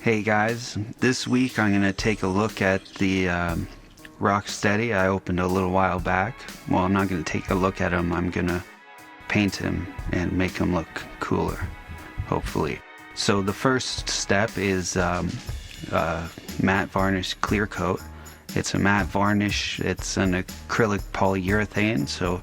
Hey guys, this week I'm going to take a look at the Rocksteady I opened a little while back. Well, I'm not going to take a look at him, I'm going to paint him and make him look cooler, hopefully. So the first step is matte varnish clear coat. It's a matte varnish, it's an acrylic polyurethane, so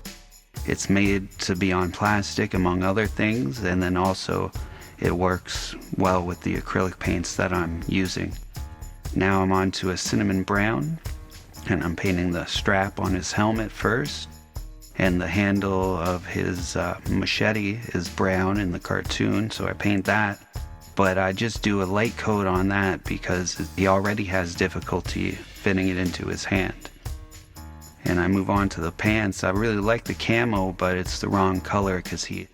it's made to be on plastic among other things, and then also it works well with the acrylic paints that I'm using. Now I'm on to a cinnamon brown, and I'm painting the strap on his helmet first, and the handle of his machete is brown in the cartoon, so I paint that. But I just do a light coat on that because he already has difficulty fitting it into his hand. And I move on to the pants. I really like the camo, but it's the wrong color because he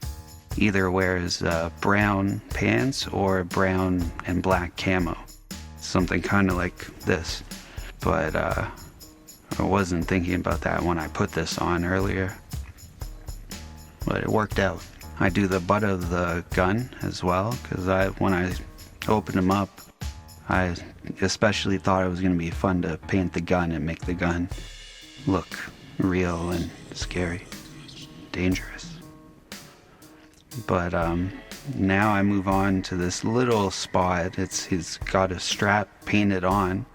either wears brown pants or brown and black camo. Something kind of like this. But I wasn't thinking about that when I put this on earlier. But it worked out. I do the butt of the gun as well, because when I opened them up, I especially thought it was going to be fun to paint the gun and make the gun look real and scary, dangerous. But now I move on to this little spot. He's got a strap painted on,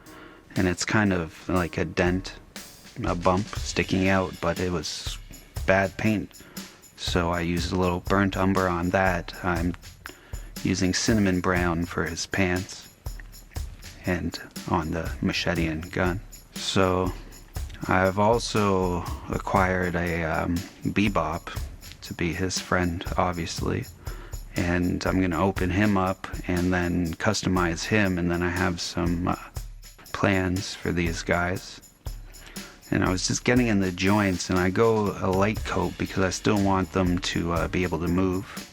and it's kind of like a dent, a bump sticking out, but it was bad paint. So I used a little burnt umber on that. I'm using cinnamon brown for his pants and on the machete and gun. So I've also acquired a Bebop to be his friend, obviously, and I'm gonna open him up and then customize him, and then I have some plans for these guys. And I was just getting in the joints, and I go a light coat because I still want them to be able to move.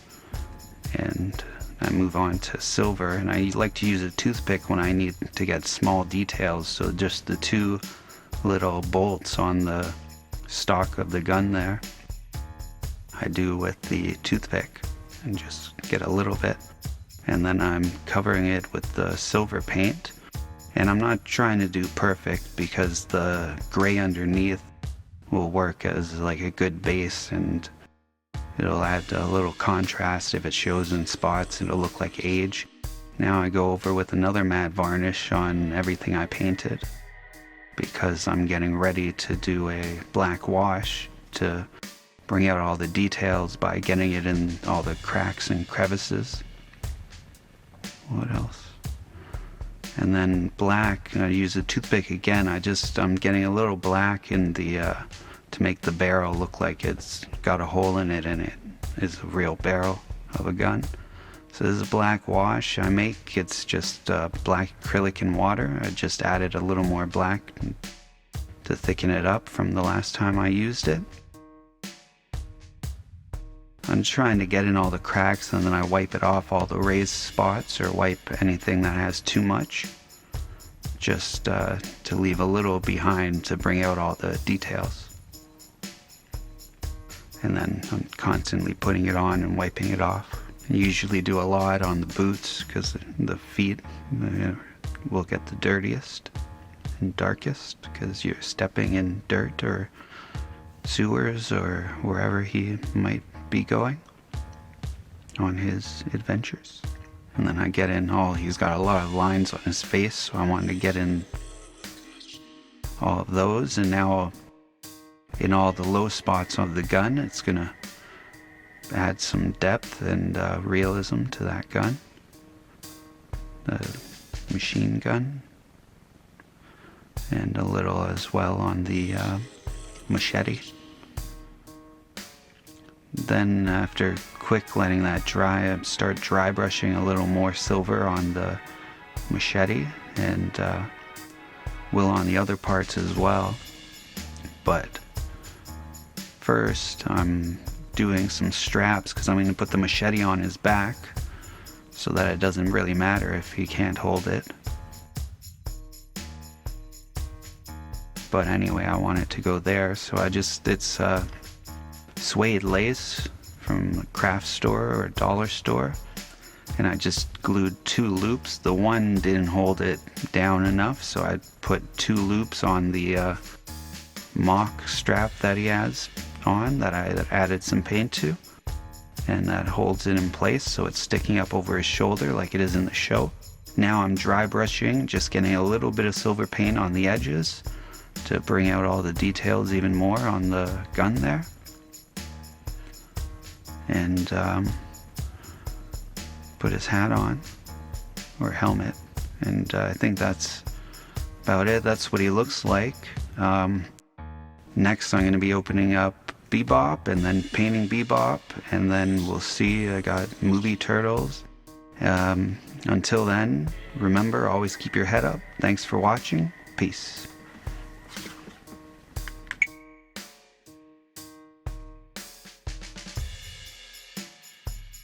And I move on to silver, and I like to use a toothpick when I need to get small details, so just the two little bolts on the stock of the gun there I do with the toothpick and just get a little bit, and then I'm covering it with the silver paint. And I'm not trying to do perfect because the gray underneath will work as like a good base, and it'll add a little contrast. If it shows in spots, it'll look like age. Now I go over with another matte varnish on everything I painted because I'm getting ready to do a black wash to bring out all the details by getting it in all the cracks and crevices. What else? And then black, I use a toothpick again. I'm getting a little black in the to make the barrel look like it's got a hole in it, and it is a real barrel of a gun. So this is a black wash I make. It's just black acrylic and water. I just added a little more black to thicken it up from the last time I used it. I'm trying to get in all the cracks, and then I wipe it off, all the raised spots, or wipe anything that has too much, just to leave a little behind to bring out all the details. And then I'm constantly putting it on and wiping it off. I usually do a lot on the boots because the feet will get the dirtiest and darkest because you're stepping in dirt or sewers or wherever he might be going on his adventures. And then I get in he's got a lot of lines on his face, so I wanted to get in all of those. And now in all the low spots of the gun, it's gonna add some depth and realism to that gun, the machine gun, and a little as well on the machete. Then after quick letting that dry, I start dry brushing a little more silver on the machete, and will on the other parts as well. But first I'm doing some straps because I'm going to put the machete on his back so that it doesn't really matter if he can't hold it. But anyway, I want it to go there, so it's suede lace from a craft store or a dollar store. and I just glued 2 loops. The one didn't hold it down enough, so I put 2 loops on the mock strap that he has on, that I added some paint to, and that holds it in place so it's sticking up over his shoulder like it is in the show. Now I'm dry brushing, just getting a little bit of silver paint on the edges to bring out all the details even more on the gun there. And put his hat on, or helmet, and I think that's about it. That's what he looks like. Next I'm going to be opening up Bebop and then painting Bebop, and then we'll see. I got movie turtles. Until then, remember, always keep your head up. Thanks for watching. Peace.